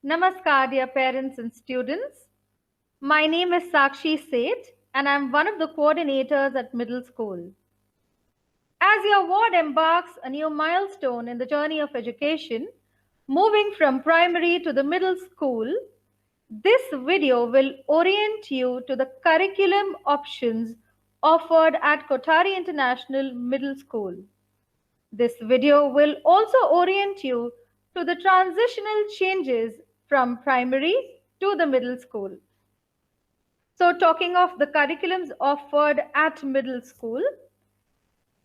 Namaskar, dear parents and students. My name is Sakshi Seth, and I'm one of the coordinators at middle school. As your ward embarks a new milestone in the journey of education, moving from primary to the middle school, this video will orient you to the curriculum options offered at Kothari International Middle School. This video will also orient you to the transitional changes from primary to the middle school. So talking of the curriculums offered at middle school,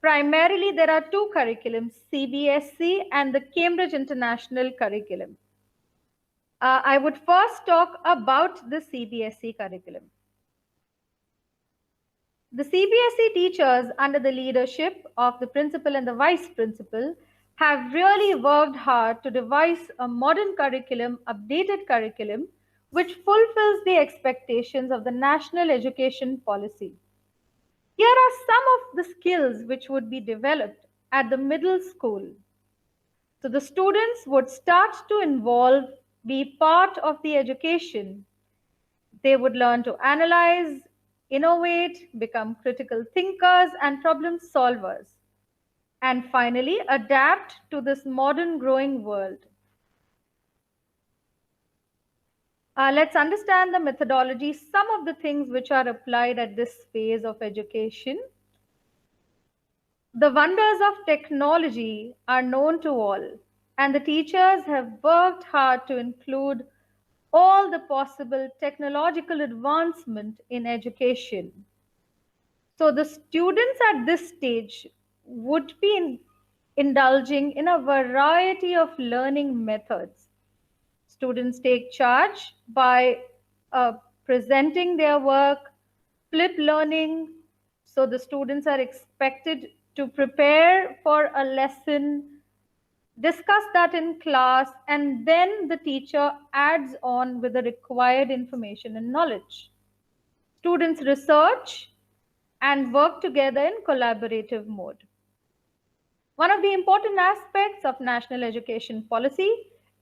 primarily there are two curriculums, CBSE and the Cambridge International Curriculum. I would first talk about the CBSE curriculum. The CBSE teachers under the leadership of the principal and the vice principal have really worked hard to devise a modern curriculum, updated curriculum, which fulfills the expectations of the national education policy. Here are some of the skills which would be developed at the middle school. So the students would start to be part of the education. They would learn to analyze, innovate, become critical thinkers and problem solvers, and finally adapt to this modern growing world. Let's understand the methodology, some of the things which are applied at this phase of education. The wonders of technology are known to all, and the teachers have worked hard to include all the possible technological advancement in education. So the students at this stage would be indulging in a variety of learning methods. Students take charge by presenting their work, flip learning. So the students are expected to prepare for a lesson, discuss that in class, and then the teacher adds on with the required information and knowledge. Students research and work together in collaborative mode. One of the important aspects of national education policy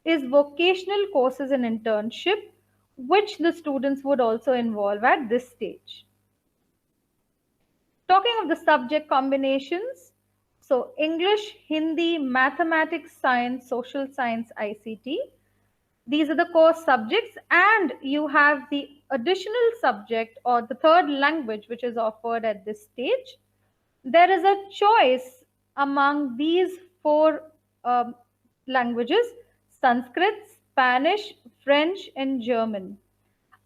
is vocational courses and internship, which the students would also involve at this stage. Talking of the subject combinations, so English, Hindi, mathematics, science, social science, ICT, these are the core subjects, and you have the additional subject or the third language which is offered at this stage. There is a choice among these four languages: Sanskrit, Spanish, French, and German.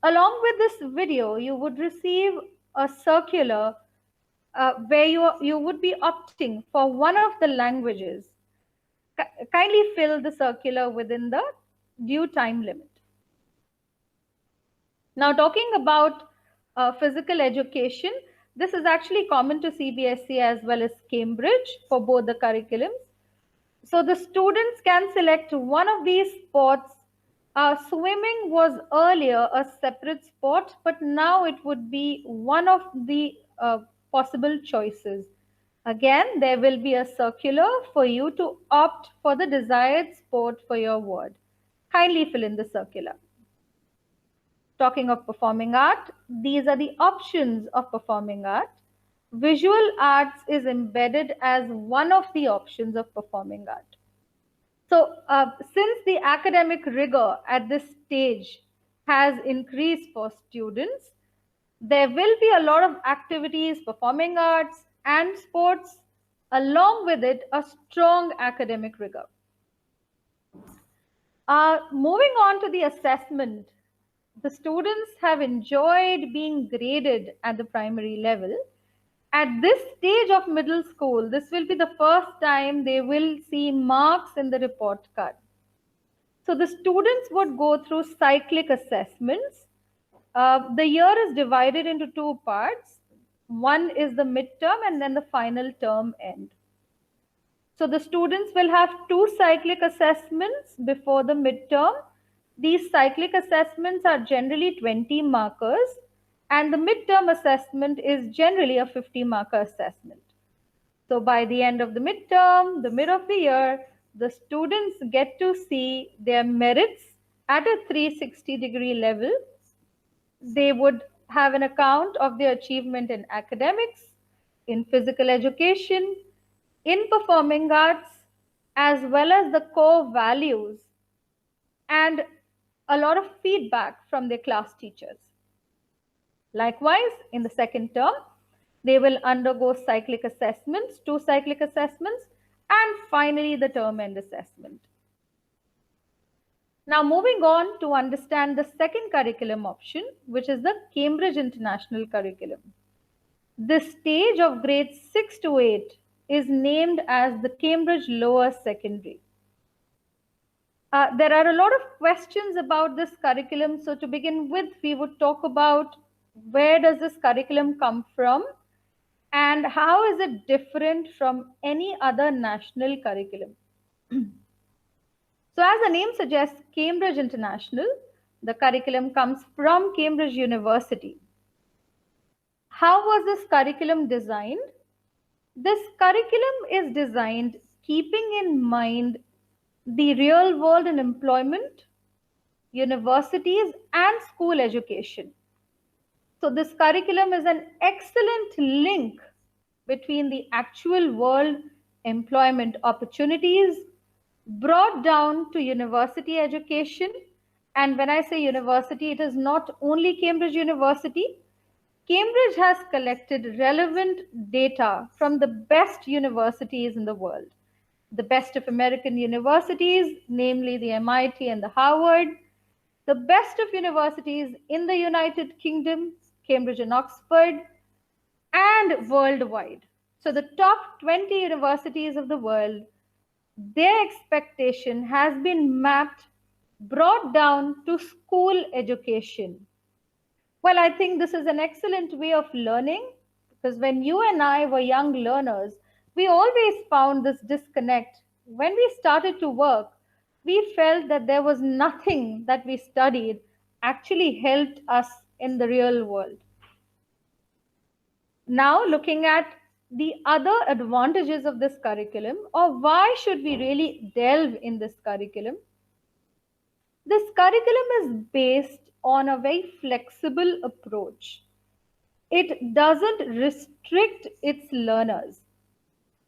Along with this video, you would receive a circular where you would be opting for one of the languages. Kindly fill the circular within the due time limit. Now, talking about physical education, this is actually common to CBSE as well as Cambridge for both the curriculums. So the students can select one of these sports. Swimming was earlier a separate sport, but now it would be one of the possible choices. Again, there will be a circular for you to opt for the desired sport for your ward. Kindly fill in the circular. Talking of performing art, these are the options of performing art. Visual arts is embedded as one of the options of performing art. So since the academic rigor at this stage has increased for students, there will be a lot of activities, performing arts and sports, along with it a strong academic rigor. Moving on to the assessment, the students have enjoyed being graded at the primary level. At this stage of middle school, this will be the first time they will see marks in the report card. So the students would go through cyclic assessments. The year is divided into two parts. One is the midterm and then the final term end. So the students will have two cyclic assessments before the midterm. These cyclic assessments are generally 20 markers, And the midterm assessment is generally a 50-marker assessment. So by the end of the midterm, the mid of the year, the students get to see their merits at a 360-degree level. They would have an account of their achievement in academics, in physical education, in performing arts, as well as the core values, and a lot of feedback from their class teachers. Likewise, in the second term, they will undergo cyclic assessments, 2 cyclic assessments, and finally the term end assessment. Now moving on to understand the second curriculum option, which is the Cambridge International Curriculum. This stage of grades 6 to 8 is named as the Cambridge Lower Secondary. There are a lot of questions about this curriculum. So to begin with, we would talk about where does this curriculum come from and how is it different from any other national curriculum. So as the name suggests, Cambridge International, the curriculum comes from Cambridge University. How was this curriculum designed? This curriculum is designed keeping in mind the real world in employment, universities, and school education. So this curriculum is an excellent link between the actual world employment opportunities brought down to university education. And when I say university, it is not only Cambridge University. Cambridge has collected relevant data from the best universities in the world. The best of American universities, namely the MIT and the Harvard, the best of universities in the United Kingdom, Cambridge and Oxford, and worldwide. So the top 20 universities of the world, their expectation has been mapped, brought down to school education. Well, I think this is an excellent way of learning because when you and I were young learners, we always found this disconnect. When we started to work, we felt that there was nothing that we studied actually helped us in the real world. Now, looking at the other advantages of this curriculum, or why should we really delve in this curriculum? This curriculum is based on a very flexible approach. It doesn't restrict its learners.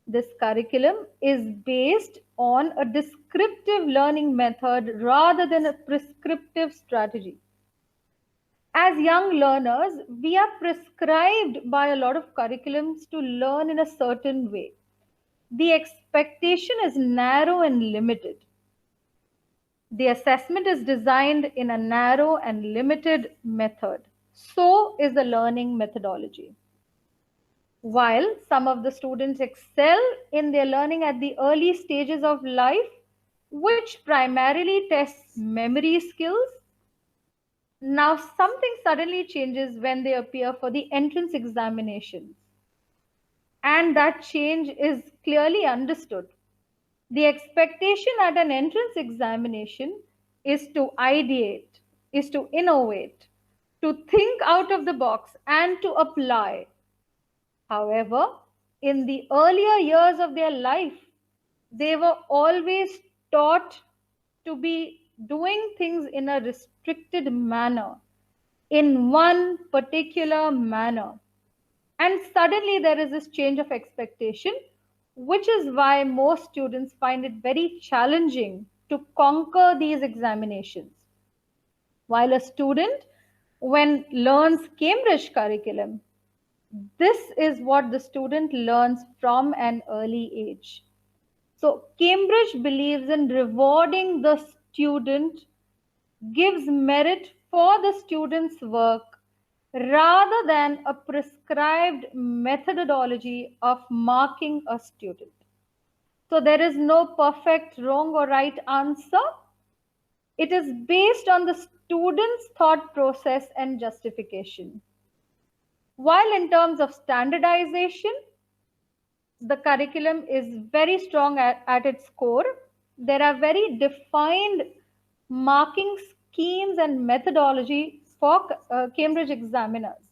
This curriculum is based on a descriptive learning method rather than a prescriptive strategy. As young learners, we are prescribed by a lot of curriculums to learn in a certain way. The expectation is narrow and limited. The assessment is designed in a narrow and limited method. So is the learning methodology. While some of the students excel in their learning at the early stages of life, which primarily tests memory skills, now something suddenly changes when they appear for the entrance examinations. And that change is clearly understood. The expectation at an entrance examination is to ideate, is to innovate, to think out of the box and to apply. However, in the earlier years of their life, they were always taught to be doing things in a restricted manner, in one particular manner. And suddenly there is this change of expectation, which is why most students find it very challenging to conquer these examinations. While a student, when learns Cambridge curriculum, this is what the student learns from an early age. So Cambridge believes in rewarding the student, gives merit for the student's work rather than a prescribed methodology of marking a student. So there is no perfect wrong or right answer. It is based on the student's thought process and justification. While in terms of standardization, the curriculum is very strong at its core. There are very defined marking schemes and methodology for Cambridge examiners.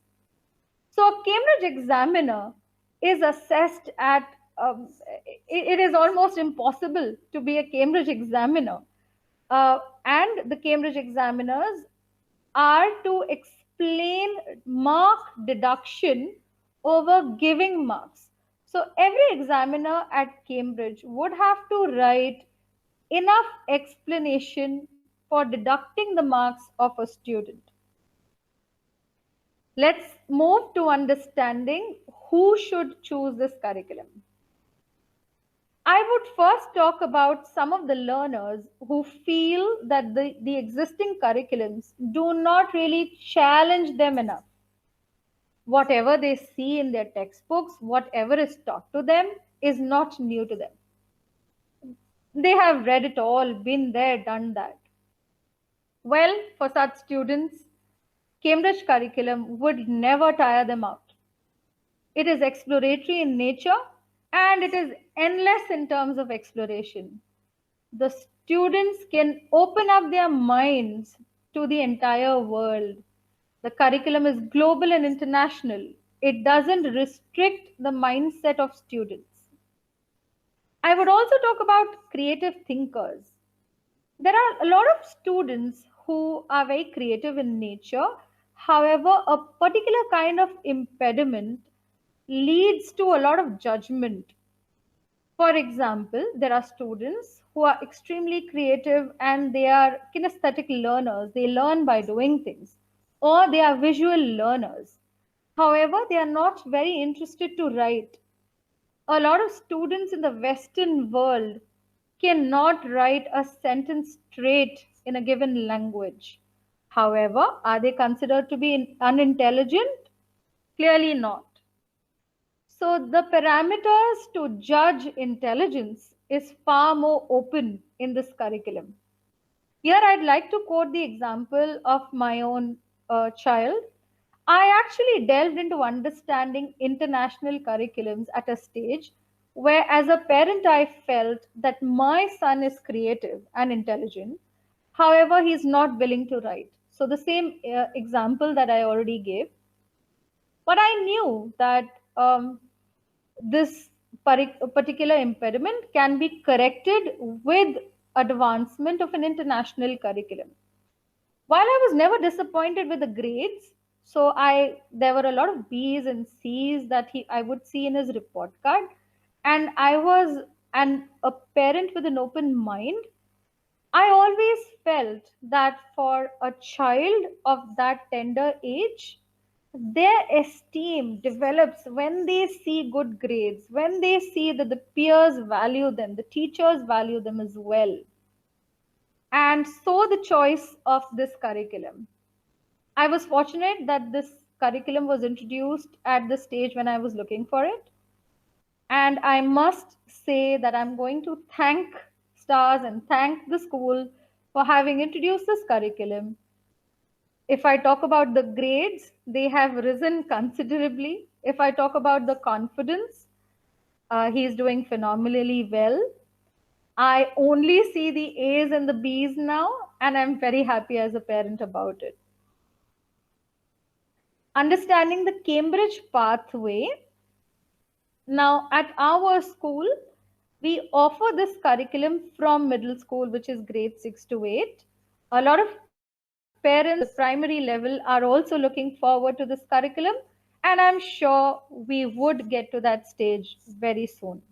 So a Cambridge examiner is assessed at, it is almost impossible to be a Cambridge examiner. And the Cambridge examiners are to explain mark deduction over giving marks. So every examiner at Cambridge would have to write enough explanation for deducting the marks of a student. Let's move to understanding who should choose this curriculum. I would first talk about some of the learners who feel that the existing curriculums do not really challenge them enough. Whatever they see in their textbooks, whatever is taught to them, is not new to them. They have read it all, been there, done that. Well, for such students, Cambridge curriculum would never tire them out. It is exploratory in nature and it is endless in terms of exploration. The students can open up their minds to the entire world. The curriculum is global and international. It doesn't restrict the mindset of students. I would also talk about creative thinkers. There are a lot of students who are very creative in nature. However, a particular kind of impediment leads to a lot of judgment. For example, there are students who are extremely creative and they are kinesthetic learners. They learn by doing things, or they are visual learners. However, they are not very interested to write. A lot of students in the Western world cannot write a sentence straight in a given language. However, are they considered to be unintelligent? Clearly not. So the parameters to judge intelligence is far more open in this curriculum. Here I'd like to quote the example of my own child. I actually delved into understanding international curriculums at a stage where, as a parent, I felt that my son is creative and intelligent. However, he's not willing to write. So, the same example that I already gave. But I knew that this particular impediment can be corrected with advancement of an international curriculum. While I was never disappointed with the grades, so I there were a lot of B's and C's that I would see in his report card, and I was a parent with an open mind. I always felt that for a child of that tender age, their esteem develops when they see good grades, when they see that the peers value them, the teachers value them as well. And so the choice of this curriculum. I was fortunate that this curriculum was introduced at the stage when I was looking for it. And I must say that I'm going to thank STARS and thank the school for having introduced this curriculum. If I talk about the grades, they have risen considerably. If I talk about the confidence, he is doing phenomenally well. I only see the A's and the B's now, and I'm very happy as a parent about it. Understanding the Cambridge pathway. Now, at our school, we offer this curriculum from middle school, which is grade 6 to 8. A lot of parents at the primary level are also looking forward to this curriculum, and I'm sure we would get to that stage very soon.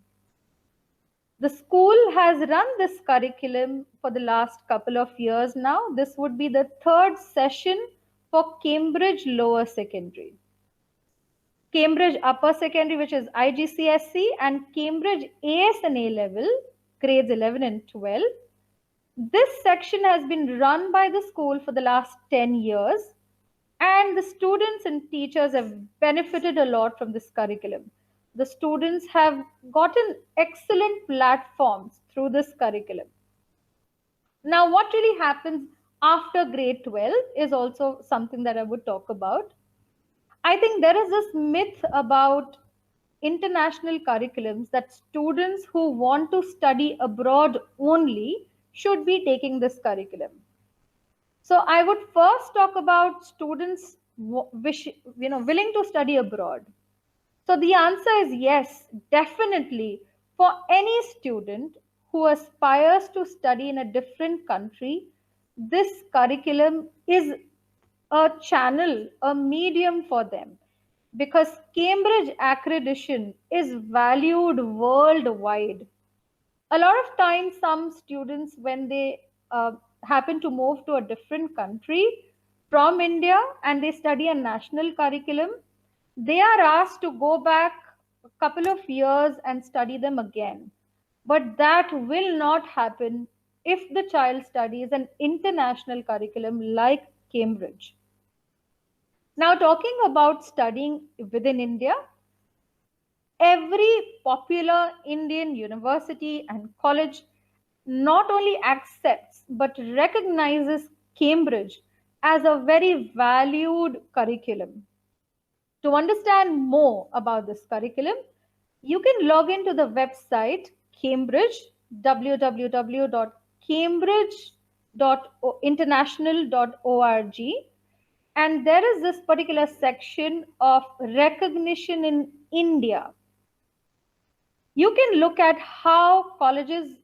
The school has run this curriculum for the last couple of years now. This would be the third session for Cambridge Lower Secondary. Cambridge Upper Secondary, which is IGCSE, and Cambridge AS and A level, grades 11 and 12. This section has been run by the school for the last 10 years, and the students and teachers have benefited a lot from this curriculum. The students have gotten excellent platforms through this curriculum. Now, what really happens after grade 12 is also something that I would talk about. I think there is this myth about international curriculums that students who want to study abroad only should be taking this curriculum. So I would first talk about students willing to study abroad? So the answer is yes, definitely. For any student who aspires to study in a different country, this curriculum is a channel, a medium for them, because Cambridge accreditation is valued worldwide. A lot of times, some students, when they happen to move to a different country from India and they study a national curriculum, they are asked to go back a couple of years and study them again. But that will not happen if the child studies an international curriculum like Cambridge. Now, talking about studying within India, every popular Indian university and college not only accepts but recognizes Cambridge as a very valued curriculum. To understand more about this curriculum, you can log into the website Cambridge, www.cambridge.international.org, and there is this particular section of recognition in India. You can look at how colleges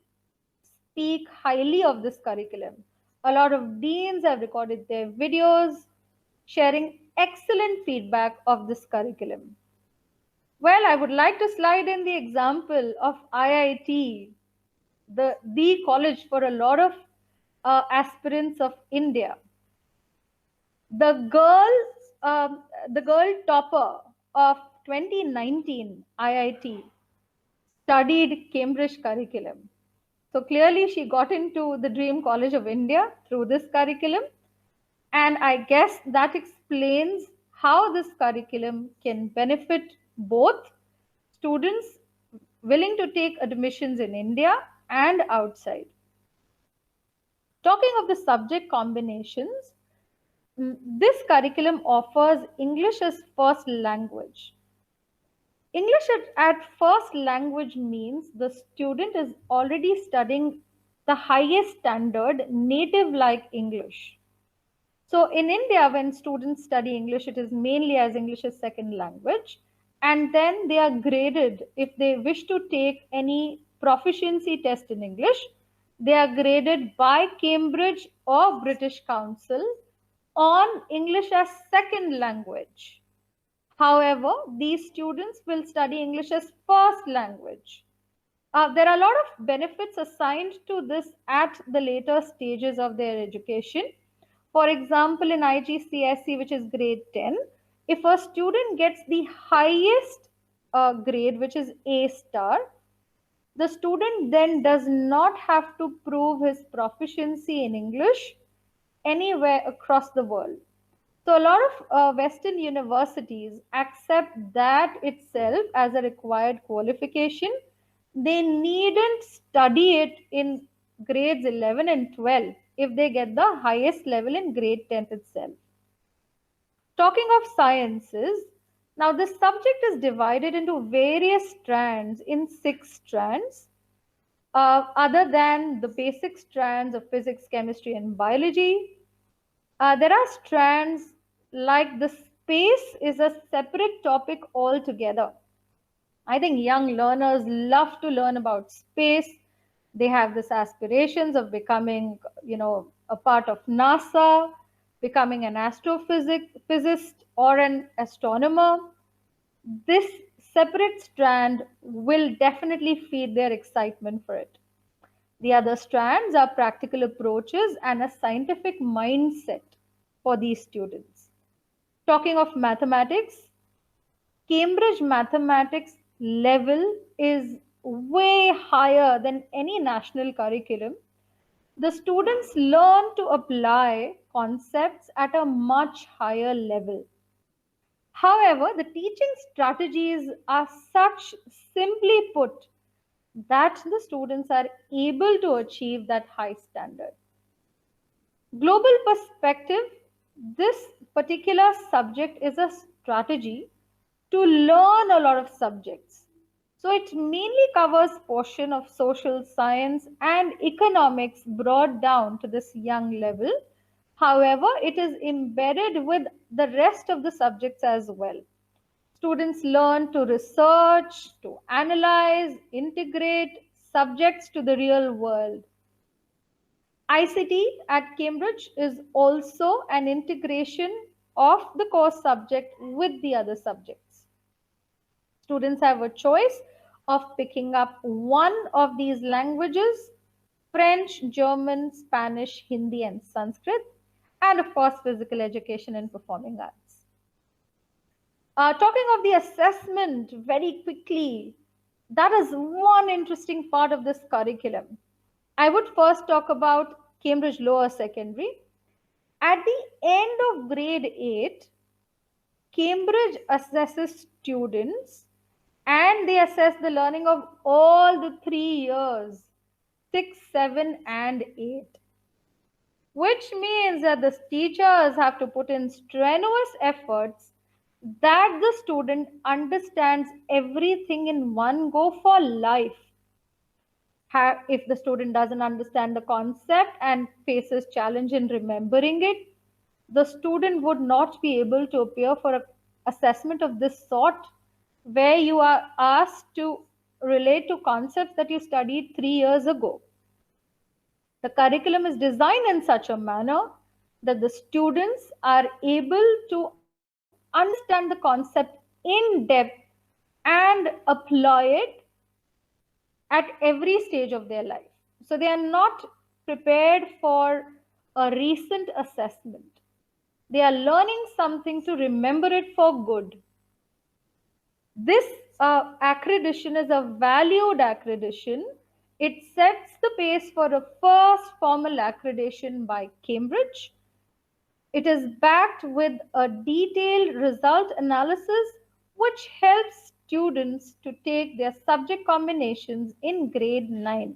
speak highly of this curriculum. A lot of deans have recorded their videos sharing excellent feedback of this curriculum. Well, I would like to slide in the example of IIT, the college for a lot of aspirants of India. The girl, the girl topper of 2019 IIT studied Cambridge curriculum. So clearly she got into the Dream College of India through this curriculum. And I guess that explains how this curriculum can benefit both students willing to take admissions in India and outside. Talking of the subject combinations, this curriculum offers English as first language. English at first language means the student is already studying the highest standard native like English. So in India, when students study English, it is mainly as English as second language. And then they are graded. If they wish to take any proficiency test in English, they are graded by Cambridge or British Council on English as second language. However, these students will study English as first language. There are a lot of benefits assigned to this at the later stages of their education. For example, in IGCSE, which is grade 10, if a student gets the highest grade, which is A star, the student then does not have to prove his proficiency in English anywhere across the world. So a lot of Western universities accept that itself as a required qualification. They needn't study it in grades 11 and 12 if they get the highest level in grade 10 itself. Talking of sciences, now this subject is divided into various strands in 6 strands. Other than the basic strands of physics, chemistry, and biology, there are strands like the space is a separate topic altogether. I think young learners love to learn about space. They have this aspirations of becoming, a part of NASA, becoming an astrophysicist or an astronomer. This separate strand will definitely feed their excitement for it. The other strands are practical approaches and a scientific mindset for these students. Talking of mathematics, Cambridge mathematics level is way higher than any national curriculum. The students learn to apply concepts at a much higher level. However, the teaching strategies are such, simply put, that the students are able to achieve that high standard. Global perspective, this particular subject is a strategy to learn a lot of subjects. So it mainly covers portion of social science and economics brought down to this young level. However, it is embedded with the rest of the subjects as well. Students learn to research, to analyze, integrate subjects to the real world. ICT at Cambridge is also an integration of the course subject with the other subjects. Students have a choice of picking up one of these languages: French, German, Spanish, Hindi, and Sanskrit, and of course, physical education and performing arts. Talking of the assessment very quickly, that is one interesting part of this curriculum. I would first talk about Cambridge Lower Secondary. At the end of grade 8, Cambridge assesses students and they assess the learning of all the 3 years, 6, 7, and 8. Which means that the teachers have to put in strenuous efforts that the student understands everything in one go for life. If the student doesn't understand the concept and faces challenge in remembering it, the student would not be able to appear for an assessment of this sort, where you are asked to relate to concepts that you studied 3 years ago. The curriculum is designed in such a manner that the students are able to understand the concept in depth and apply it at every stage of their life. So they are not prepared for a recent assessment. They are learning something to remember it for good. This accreditation is a valued accreditation. It sets the pace for a first formal accreditation by Cambridge. It is backed with a detailed result analysis which helps students to take their subject combinations in grade 9.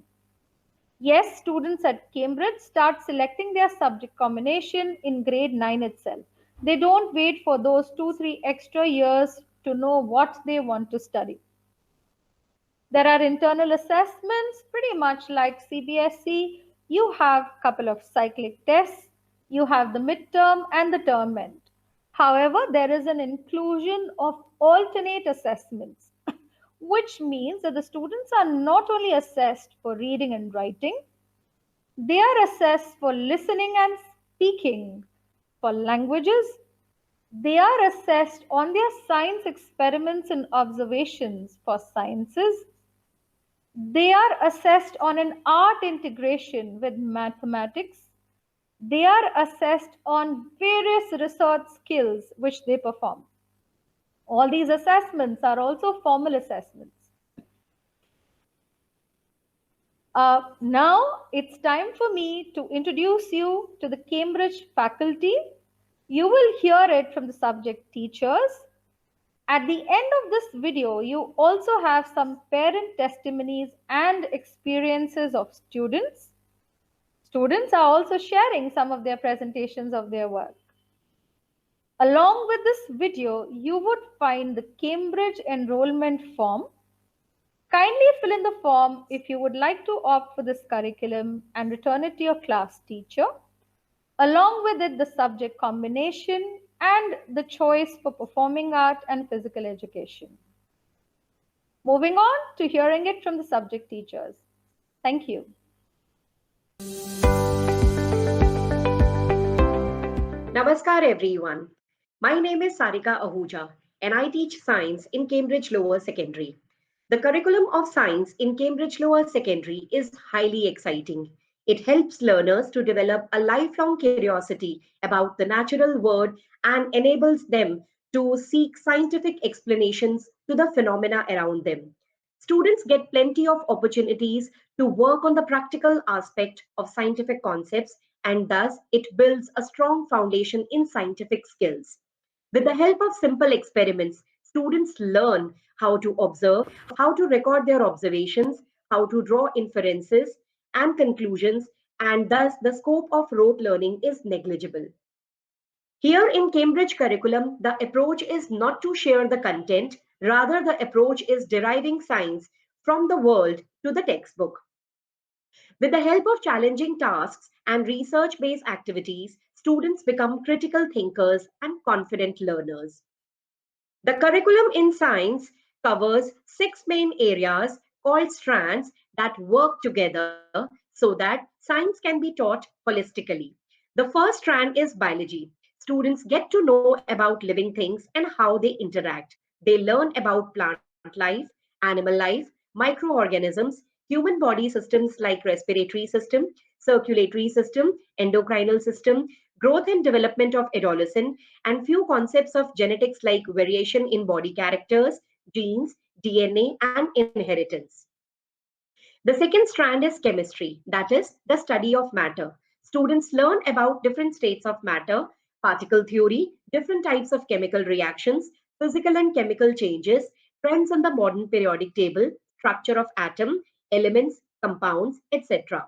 Yes, students at Cambridge start selecting their subject combination in grade 9 itself. They don't wait for those 2-3 extra years to know what they want to study. There are internal assessments, pretty much like CBSE. You have a couple of cyclic tests, you have the midterm and the term end. However, there is an inclusion of alternate assessments, which means that the students are not only assessed for reading and writing, they are assessed for listening and speaking, for languages. They are assessed on their science experiments and observations for sciences. They are assessed on an art integration with mathematics. They are assessed on various research skills which they perform. All these assessments are also formal assessments. Now it's time for me to introduce you to the Cambridge faculty. You will hear it from the subject teachers. At the end of this video, you also have some parent testimonies and experiences of students. Students are also sharing some of their presentations of their work. Along with this video, you would find the Cambridge enrollment form. Kindly fill in the form if you would like to opt for this curriculum and return it to your class teacher. Along with it, the subject combination and the choice for performing art and physical education. Moving on to hearing it from the subject teachers. Thank you. Namaskar everyone. My name is Sarika Ahuja and I teach science in Cambridge Lower Secondary. The curriculum of science in Cambridge Lower Secondary is highly exciting. It helps learners to develop a lifelong curiosity about the natural world and enables them to seek scientific explanations to the phenomena around them. Students get plenty of opportunities to work on the practical aspect of scientific concepts, and thus it builds a strong foundation in scientific skills. With the help of simple experiments, students learn how to observe, how to record their observations, how to draw inferences and conclusions, and thus the scope of rote learning is negligible. Here in Cambridge curriculum, the approach is not to share the content, rather the approach is deriving science from the world to the textbook. With the help of challenging tasks and research-based activities, students become critical thinkers and confident learners. The curriculum in science covers six main areas called strands that work together so that science can be taught holistically. The first strand is biology. Students get to know about living things and how they interact. They learn about plant life, animal life, microorganisms, human body systems like respiratory system, circulatory system, endocrinal system, growth and development of adolescent, and few concepts of genetics like variation in body characters, genes, DNA, and inheritance. The second strand is chemistry, that is, the study of matter. Students learn about different states of matter, particle theory, different types of chemical reactions, physical and chemical changes, trends in the modern periodic table, structure of atom, elements, compounds, etc.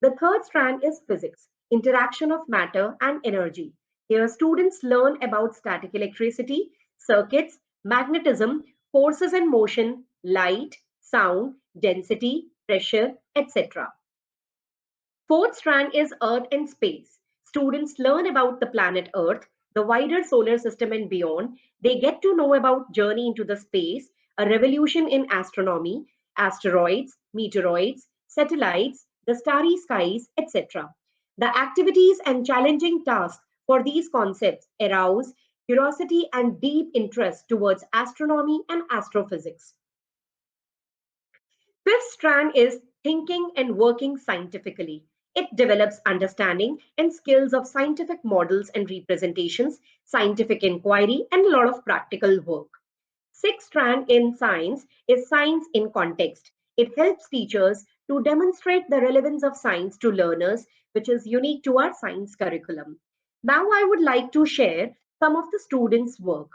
The third strand is physics, interaction of matter and energy. Here, students learn about static electricity, circuits, magnetism, forces in motion, light, sound, density, pressure, etc. Fourth strand is Earth and space. Students learn about the planet Earth, the wider solar system and beyond. They get to know about journey into the space, a revolution in astronomy, asteroids, meteoroids, satellites, the starry skies, etc. The activities and challenging tasks for these concepts arouse curiosity and deep interest towards astronomy and astrophysics. Fifth strand is thinking and working scientifically. It develops understanding and skills of scientific models and representations, scientific inquiry, and a lot of practical work. Sixth strand in science is science in context. It helps teachers to demonstrate the relevance of science to learners, which is unique to our science curriculum. Now I would like to share some of the students' work.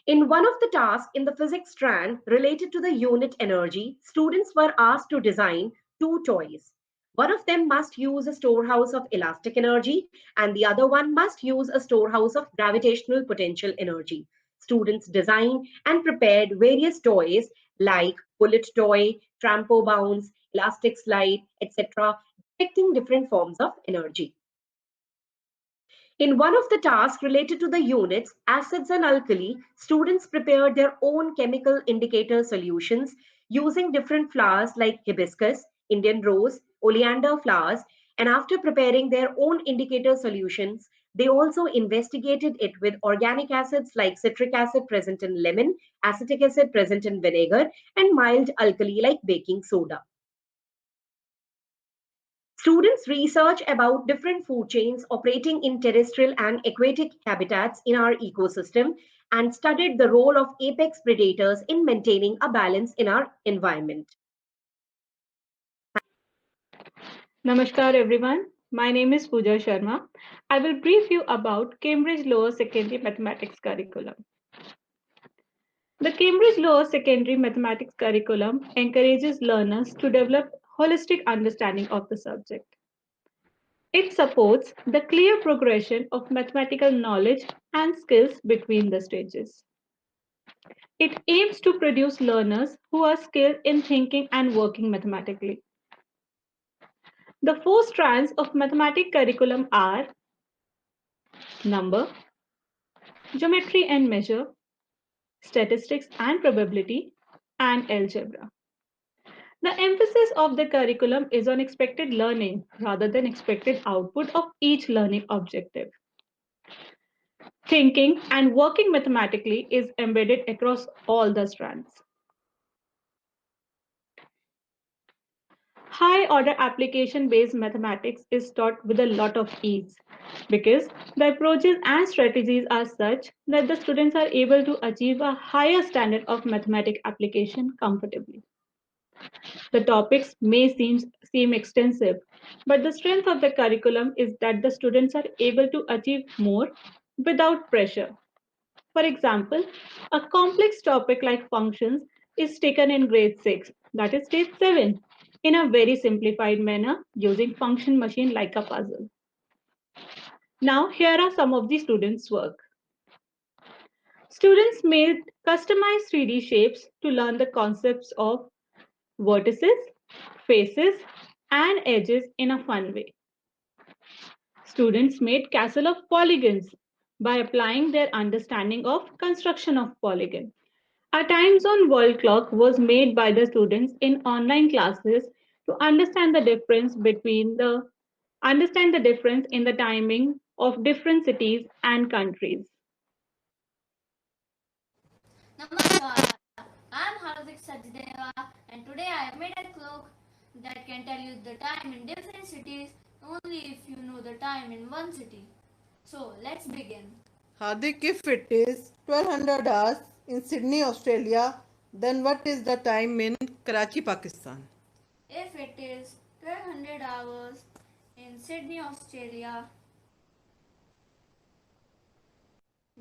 In one of the tasks in the physics strand related to the unit energy, students were asked to design two toys. One of them must use a storehouse of elastic energy, and the other one must use a storehouse of gravitational potential energy. Students designed and prepared various toys like bullet toy, trampo bounce, elastic slide, etc., depicting different forms of energy. In one of the tasks related to the units, acids and alkali, students prepared their own chemical indicator solutions using different flowers like hibiscus, Indian rose, oleander flowers, and after preparing their own indicator solutions, they also investigated it with organic acids like citric acid present in lemon, acetic acid present in vinegar, and mild alkali like baking soda. Students research about different food chains operating in terrestrial and aquatic habitats in our ecosystem and studied the role of apex predators in maintaining a balance in our environment. Namaskar everyone. My name is Pooja Sharma. I will brief you about Cambridge Lower Secondary Mathematics curriculum. The Cambridge Lower Secondary Mathematics curriculum encourages learners to develop holistic understanding of the subject. It supports the clear progression of mathematical knowledge and skills between the stages. It aims to produce learners who are skilled in thinking and working mathematically. The four strands of mathematics curriculum are number, geometry and measure, statistics and probability, and algebra. The emphasis of the curriculum is on expected learning rather than expected output of each learning objective. Thinking and working mathematically is embedded across all the strands. High order application based mathematics is taught with a lot of ease because the approaches and strategies are such that the students are able to achieve a higher standard of mathematics application comfortably. The topics may seem extensive, but the strength of the curriculum is that the students are able to achieve more without pressure. For example, a complex topic like functions is taken in grade 6, that is stage 7, in a very simplified manner using function machine like a puzzle. Now, here are some of the students' work. Students made customized 3D shapes to learn the concepts of vertices, faces, and edges in a fun way. Students made castle of polygons by applying their understanding of construction of polygon. A time zone world clock was made by the students in online classes to understand the difference in the timing of different cities and countries. Namaskar, I am Hardik Sajideva and today I have made a clock that can tell you the time in different cities only if you know the time in one city. So let's begin. Hardik, if it is 1200 hours in Sydney, Australia, then what is the time in Karachi, Pakistan? If it is 1200 hours in Sydney, Australia,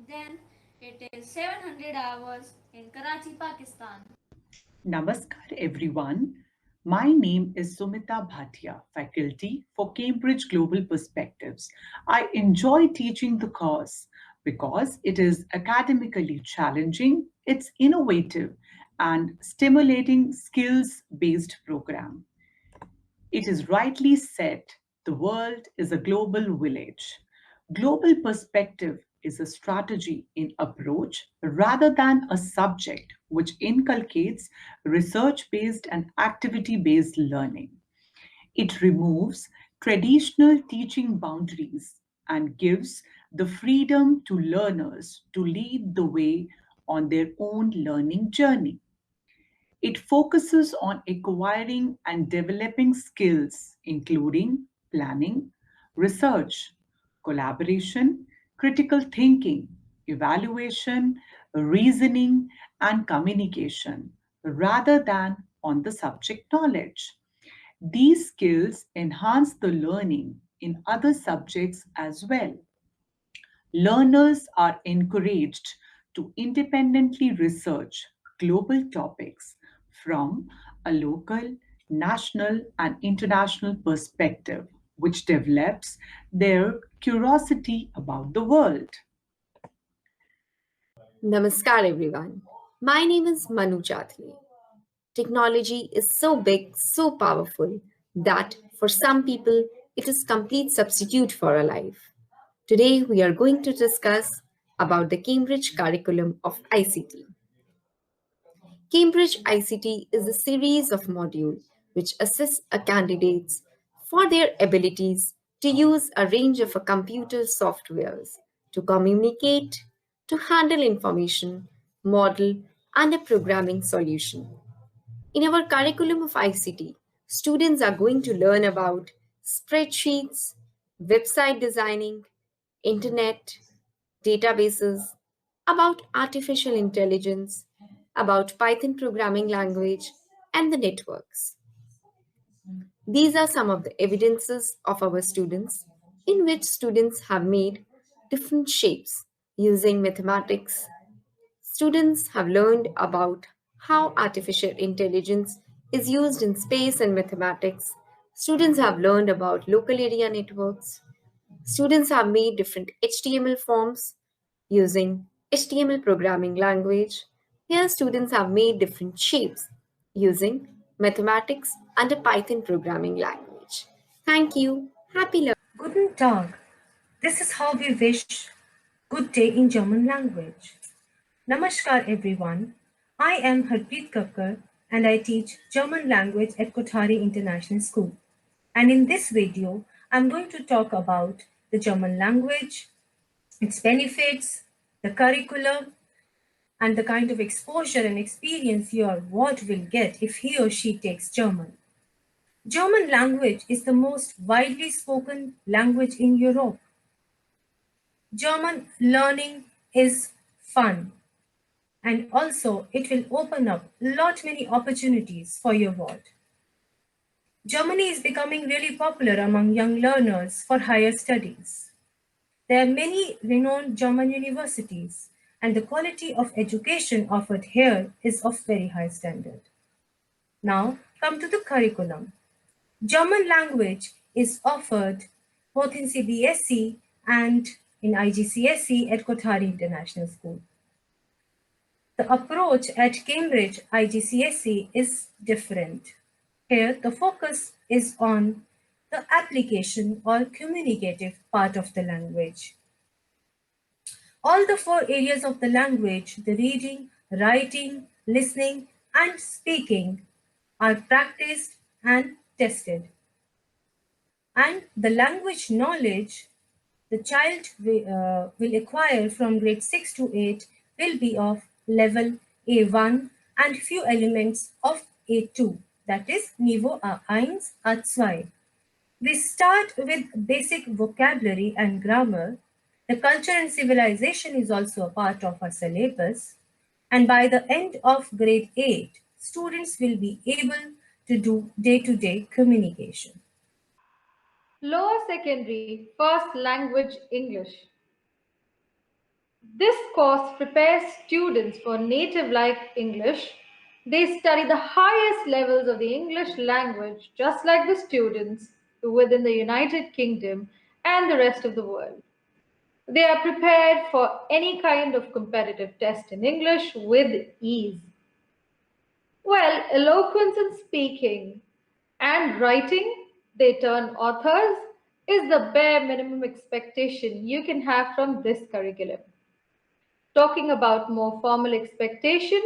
then it is 700 hours in Karachi, Pakistan. Namaskar, everyone. My name is Sumita Bhatia, faculty for Cambridge Global Perspectives. I enjoy teaching the course because it is academically challenging, it's innovative, and stimulating skills-based program. It is rightly said, the world is a global village. Global perspective is a strategy in approach rather than a subject which inculcates research based and activity based learning. It removes traditional teaching boundaries and gives the freedom to learners to lead the way on their own learning journey. It focuses on acquiring and developing skills, including planning, research, collaboration, critical thinking, evaluation, reasoning, and communication, rather than on the subject knowledge. These skills enhance the learning in other subjects as well. Learners are encouraged to independently research global topics from a local, national, and international perspective, which develops their curiosity about the world. Namaskar everyone. My name is Manu Chathli. Technology is so big, so powerful that for some people it is complete substitute for a life. Today we are going to discuss about the Cambridge curriculum of ICT. Cambridge ICT is a series of modules which assess a candidates for their abilities to use a range of a computer softwares to communicate, to handle information, model, and a programming solution. In our curriculum of ICT, students are going to learn about spreadsheets, website designing, internet, databases, about artificial intelligence, about Python programming language, and the networks. These are some of the evidences of our students in which students have made different shapes using mathematics. Students have learned about how artificial intelligence is used in space and mathematics. Students have learned about local area networks. Students have made different HTML forms using HTML programming language. Here, students have made different shapes using mathematics and a Python programming language. Thank you. Happy learning. Guten Tag. This is how we wish good day in German language. Namaskar everyone. I am Harpreet Kakkar and I teach German language at Kothari International School. And in this video, I'm going to talk about the German language, its benefits, the curriculum, and the kind of exposure and experience your ward will get if he or she takes German. German language is the most widely spoken language in Europe. German learning is fun and also it will open up many opportunities for your ward. Germany is becoming really popular among young learners for higher studies. There are many renowned German universities and the quality of education offered here is of very high standard. Now come to the curriculum. German language is offered both in CBSE and in IGCSE at Kothari International School. The approach at Cambridge IGCSE is different. Here, the focus is on the application or communicative part of the language. All the four areas of the language, the reading, writing, listening, and speaking, are practiced and tested. And the language knowledge the child will acquire from grade 6 to 8 will be of level A1 and few elements of A2, that is Niveau A1, A2. We start with basic vocabulary and grammar. The culture and civilization is also a part of our syllabus. And by the end of grade 8, students will be able to do day-to-day communication. Lower secondary, first language English. This course prepares students for native-like English. They study the highest levels of the English language, just like the students within the United Kingdom and the rest of the world. They are prepared for any kind of competitive test in English with ease. Well, eloquence in speaking and writing, they turn authors, is the bare minimum expectation you can have from this curriculum. Talking about more formal expectation,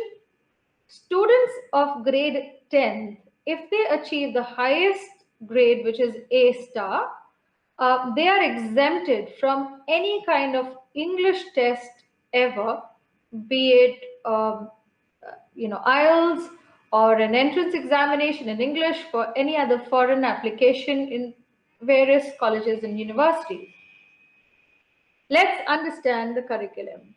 students of grade 10th, if they achieve the highest grade, which is A star, they are exempted from any kind of English test ever, be it IELTS or an entrance examination in English for any other foreign application in various colleges and universities. Let's understand the curriculum.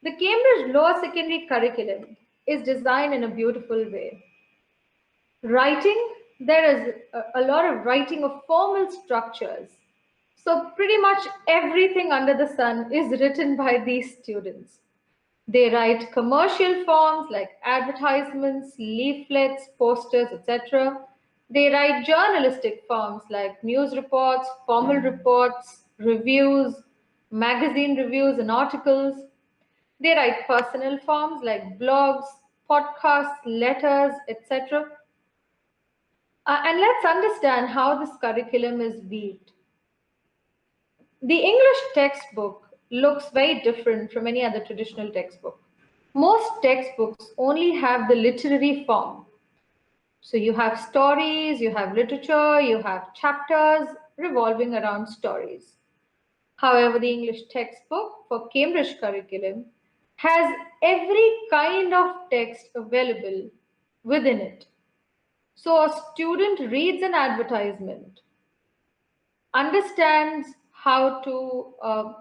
The Cambridge Lower Secondary curriculum is designed in a beautiful way. Writing, there is a lot of writing of formal structures. So pretty much everything under the sun is written by these students. They write commercial forms like advertisements, leaflets, posters, etc. They write journalistic forms like news reports, formal reports, reviews, magazine reviews and articles. They write personal forms like blogs, podcasts, letters, etc. And let's understand how this curriculum is weaved. The English textbook looks very different from any other traditional textbook. Most textbooks only have the literary form. So you have stories, you have literature, you have chapters revolving around stories. However, the English textbook for Cambridge curriculum has every kind of text available within it. So a student reads an advertisement, understands how to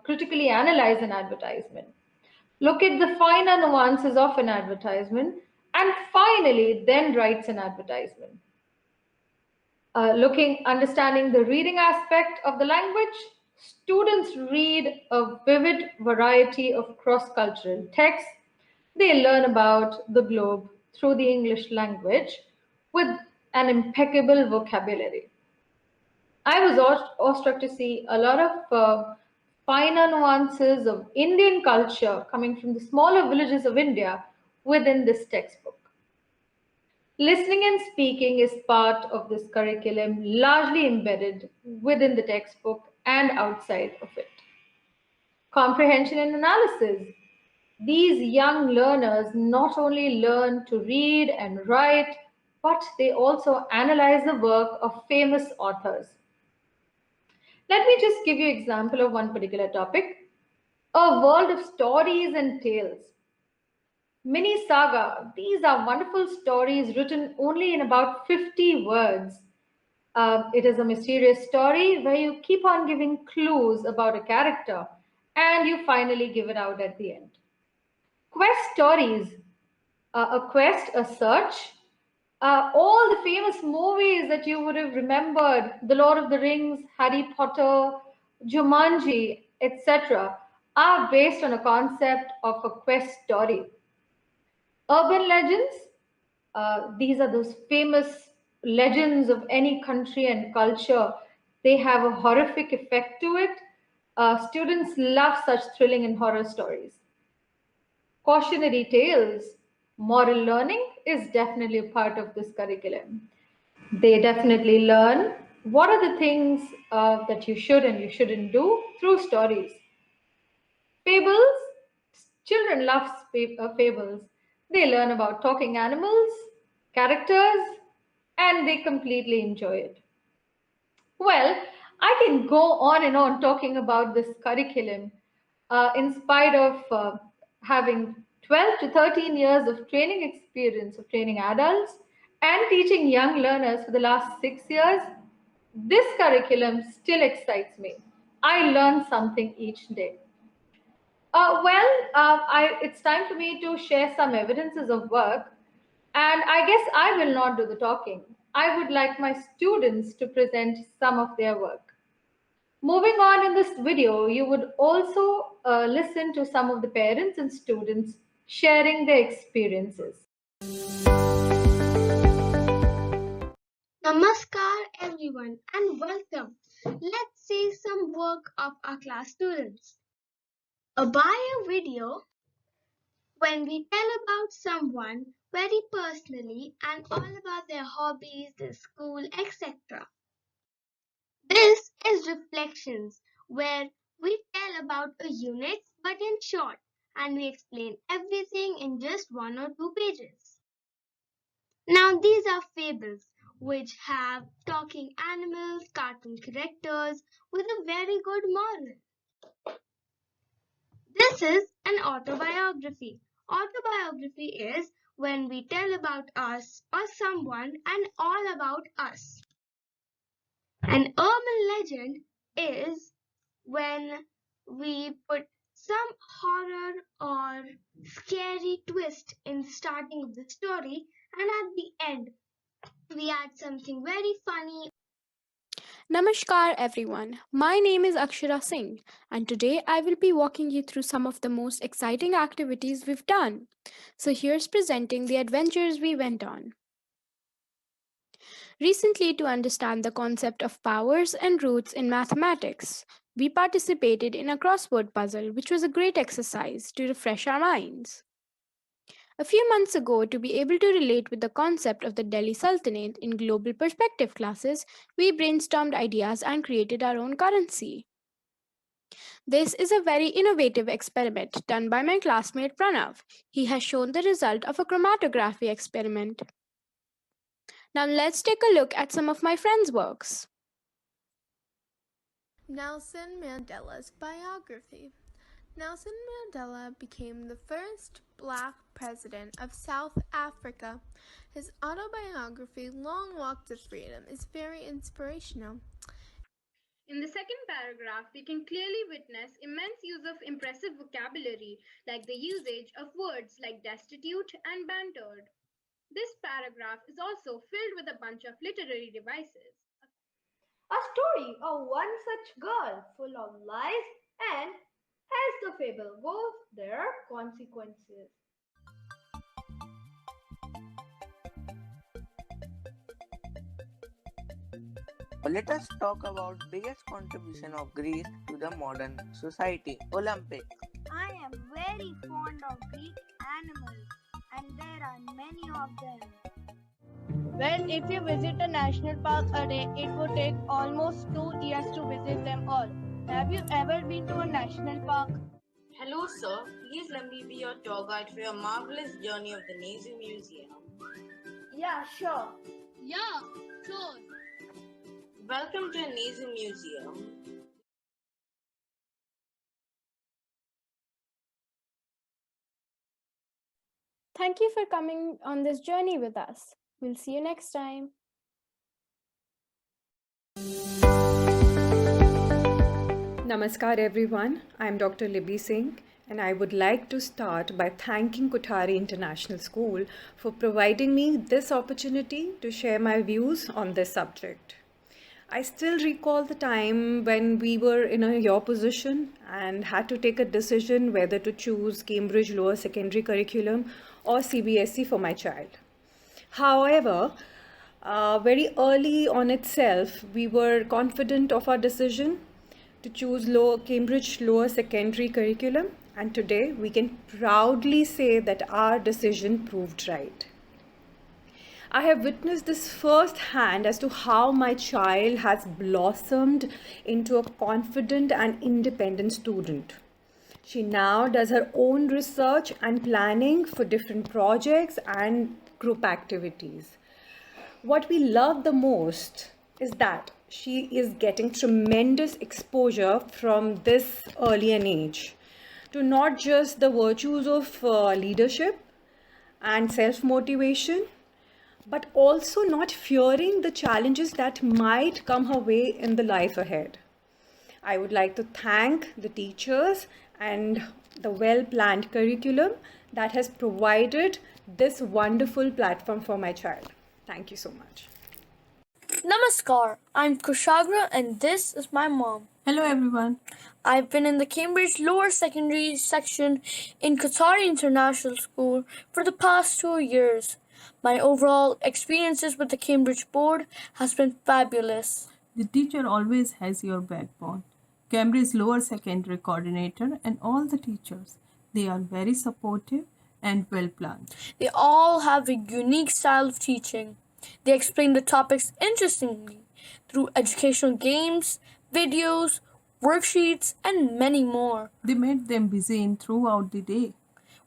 critically analyze an advertisement, look at the finer nuances of an advertisement, and finally then writes an advertisement. Understanding the reading aspect of the language, students read a vivid variety of cross-cultural texts. They learn about the globe through the English language with an impeccable vocabulary. I was awestruck to see a lot of finer nuances of Indian culture coming from the smaller villages of India within this textbook. Listening and speaking is part of this curriculum, largely embedded within the textbook and outside of it. Comprehension and analysis. These young learners not only learn to read and write, but they also analyze the work of famous authors. Let me just give you an example of one particular topic. A world of stories and tales. Mini Saga, these are wonderful stories written only in about 50 words. It is a mysterious story where you keep on giving clues about a character and you finally give it out at the end. Quest stories, a quest, a search. All the famous movies that you would have remembered, The Lord of the Rings, Harry Potter, Jumanji, etc., are based on a concept of a quest story. Urban legends, these are those famous legends of any country and culture. They have a horrific effect to it. Students love such thrilling and horror stories. Cautionary tales, moral learning is definitely a part of this curriculum. They definitely learn What are the things that you should and you shouldn't do through stories? Fables. Children love fables. They learn about talking animals, characters, and they completely enjoy it. Well, I can go on and on talking about this curriculum in spite of having 12 to 13 years of training experience of training adults and teaching young learners for the last 6 years. This curriculum still excites me. I learn something each day. It's time for me to share some evidences of work, and I guess I will not do the talking. I would like my students to present some of their work. Moving on in this video, you would also listen to some of the parents and students sharing their experiences. Namaskar everyone and welcome. Let's see some work of our class students. A bio video when we tell about someone very personally and all about their hobbies, their school, etc. This is reflections where we tell about a unit but in short and we explain everything in just 1 or 2 pages. Now these are fables which have talking animals, cartoon characters with a very good moral. This is an autobiography. Autobiography is when we tell about us or someone and all about us. An urban legend is when we put some horror or scary twist in the starting of the story and at the end we add something very funny. Namaskar everyone, my name is Akshara Singh and today I will be walking you through some of the most exciting activities we've done. So here's presenting the adventures we went on. Recently, to understand the concept of powers and roots in mathematics, we participated in a crossword puzzle which was a great exercise to refresh our minds. A few months ago, to be able to relate with the concept of the Delhi Sultanate in global perspective classes, we brainstormed ideas and created our own currency. This is a very innovative experiment done by my classmate Pranav. He has shown the result of a chromatography experiment. Now let's take a look at some of my friends' works. Nelson Mandela's biography. Nelson Mandela became the first Black president of South Africa. His autobiography, Long Walk to Freedom, is very inspirational. In the second paragraph, we can clearly witness immense use of impressive vocabulary, like the usage of words like destitute and bantered. This paragraph is also filled with a bunch of literary devices. A story of one such girl full of lies, and as the fable goes, there are consequences. Let us talk about biggest contribution of Greece to the modern society, Olympic. I am very fond of Greek animals and there are many of them. Well, if you visit a national park a day, it would take almost 2 years to visit them all. Have you ever been to a national park? Hello sir, please let me be your tour guide for your marvelous journey of the Nazi Museum. Yeah, sure. Yeah, sure. Welcome to the Nazi Museum. Thank you for coming on this journey with us. We'll see you next time. Namaskar everyone, I am Dr. Libby Singh and I would like to start by thanking Kothari International School for providing me this opportunity to share my views on this subject. I still recall the time when we were in your position and had to take a decision whether to choose Cambridge Lower Secondary Curriculum or CBSE for my child. However, very early on itself, we were confident of our decision to choose Cambridge Lower Secondary Curriculum, and today we can proudly say that our decision proved right. I have witnessed this firsthand as to how my child has blossomed into a confident and independent student. She now does her own research and planning for different projects and group activities. What we love the most is that she is getting tremendous exposure from this early an age to not just the virtues of leadership and self-motivation, but also not fearing the challenges that might come her way in the life ahead. I would like to thank the teachers and the well-planned curriculum that has provided this wonderful platform for my child. Thank you so much. Namaskar, I'm Kushagra and this is my mom. Hello everyone. I've been in the Cambridge Lower Secondary section in Qatari International School for the past 2 years. My overall experiences with the Cambridge board has been fabulous. The teacher always has your backbone. Cambridge Lower Secondary Coordinator and all the teachers, they are very supportive and well planned. They all have a unique style of teaching. They explain the topics interestingly through educational games, videos, worksheets, and many more. They made them busy throughout the day.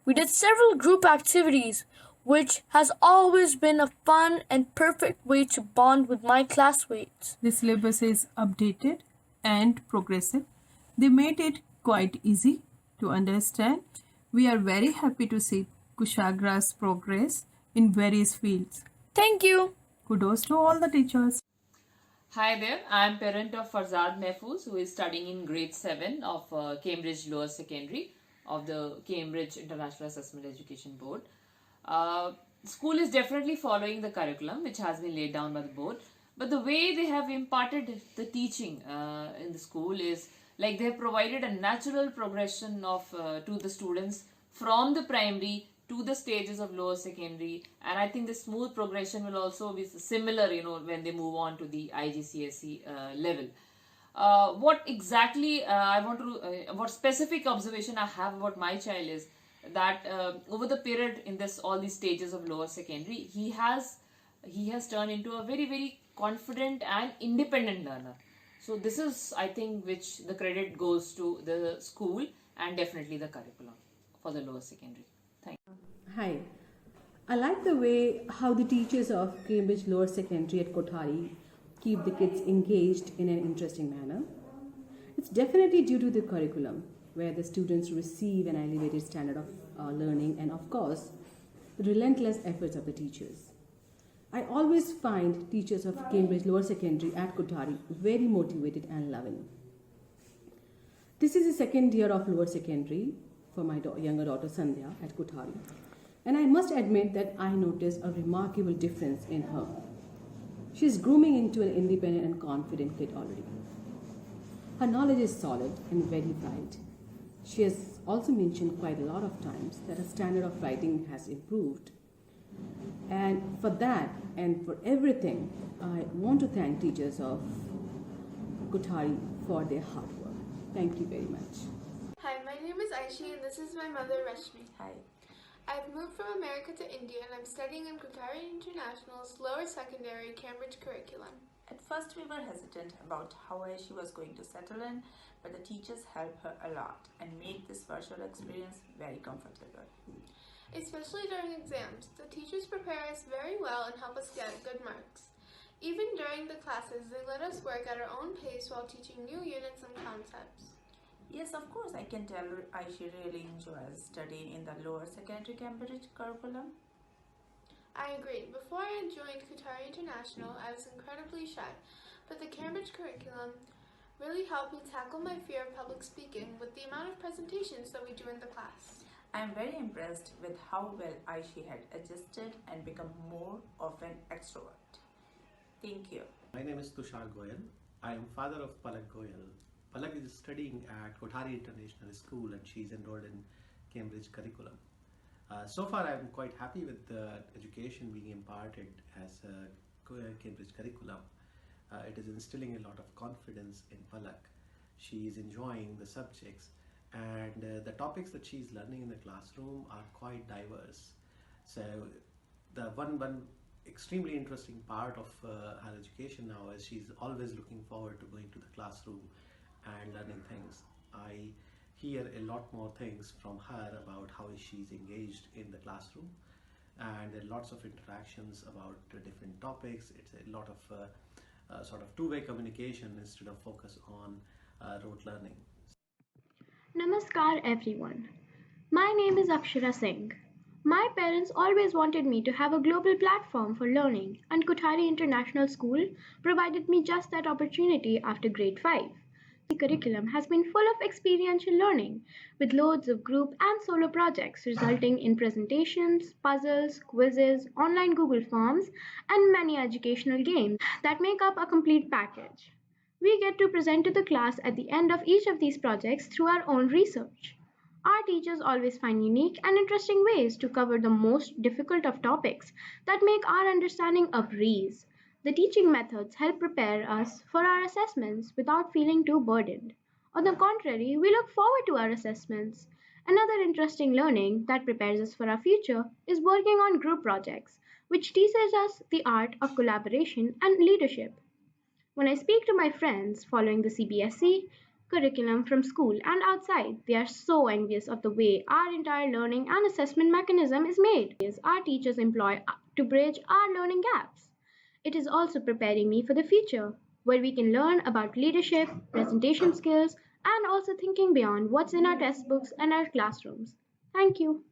We did several group activities, which has always been a fun and perfect way to bond with my classmates. The syllabus is updated and progressive. They made it quite easy to understand. We are very happy to see Kushagra's progress in various fields. Thank you. Kudos to all the teachers. Hi there, I am parent of Farzad Mehfooz, who is studying in grade 7 of Cambridge Lower Secondary of the Cambridge International Assessment Education Board. School is definitely following the curriculum which has been laid down by the board, but the way they have imparted the teaching in the school is like they have provided a natural progression of to the students from the primary to the stages of lower secondary, and I think the smooth progression will also be similar, when they move on to the IGCSE level. What exactly what specific observation I have about my child is that over the period in all these stages of lower secondary, he has turned into a very, very confident and independent learner. So this is, I think, which the credit goes to the school and definitely the curriculum for the lower secondary. Thank you. Hi. I like the way how the teachers of Cambridge Lower Secondary at Kothari keep the kids engaged in an interesting manner. It's definitely due to the curriculum, where the students receive an elevated standard of learning and, of course, the relentless efforts of the teachers. I always find teachers of Cambridge Lower Secondary at Kothari very motivated and loving. This is the second year of lower secondary for my younger daughter Sandhya at Kothari, and I must admit that I noticed a remarkable difference in her. She is grooming into an independent and confident kid already. Her knowledge is solid and verified. She has also mentioned quite a lot of times that her standard of writing has improved. And for that and for everything, I want to thank teachers of Kothari for their hard work. Thank you very much. Hi, my name is Aishi and this is my mother Rashmi. Hi. I've moved from America to India and I'm studying in Qatari International's lower secondary Cambridge curriculum. At first we were hesitant about how she was going to settle in, but the teachers helped her a lot and made this virtual experience very comfortable. Especially during exams, the teachers prepare us very well and help us get good marks. Even during the classes, they let us work at our own pace while teaching new units and concepts. Yes, of course, I can tell Aishi really enjoys studying in the lower secondary Cambridge curriculum. I agree. Before I joined Qatari International, I was incredibly shy, but the Cambridge curriculum really helped me tackle my fear of public speaking with the amount of presentations that we do in the class. I am very impressed with how well Aishi had adjusted and become more of an extrovert. Thank you. My name is Tushar Goyal. I am father of Palak Goyal. Palak is studying at Kothari International School and she is enrolled in Cambridge curriculum. So far I am quite happy with the education being imparted as a Cambridge curriculum. It is instilling a lot of confidence in Palak. She is enjoying the subjects and the topics that she is learning in the classroom are quite diverse. So the one extremely interesting part of her education now, as she's always looking forward to going to the classroom and learning things. I hear a lot more things from her about how she's engaged in the classroom, and there are lots of interactions about different topics. It's a lot of sort of two-way communication instead of focus on rote learning. Namaskar everyone. My name is Akshara Singh. My parents always wanted me to have a global platform for learning, and Kothari International School provided me just that opportunity after grade 5. Curriculum has been full of experiential learning, with loads of group and solo projects resulting in presentations, puzzles, quizzes, online Google Forms, and many educational games that make up a complete package. We get to present to the class at the end of each of these projects through our own research. Our teachers always find unique and interesting ways to cover the most difficult of topics that make our understanding a breeze. The teaching methods help prepare us for our assessments without feeling too burdened. On the contrary, we look forward to our assessments. Another interesting learning that prepares us for our future is working on group projects, which teaches us the art of collaboration and leadership. When I speak to my friends following the CBSE curriculum from school and outside, they are so envious of the way our entire learning and assessment mechanism is made. Our teachers employ to bridge our learning gaps. It is also preparing me for the future, where we can learn about leadership, presentation skills, and also thinking beyond what's in our textbooks and our classrooms. Thank you.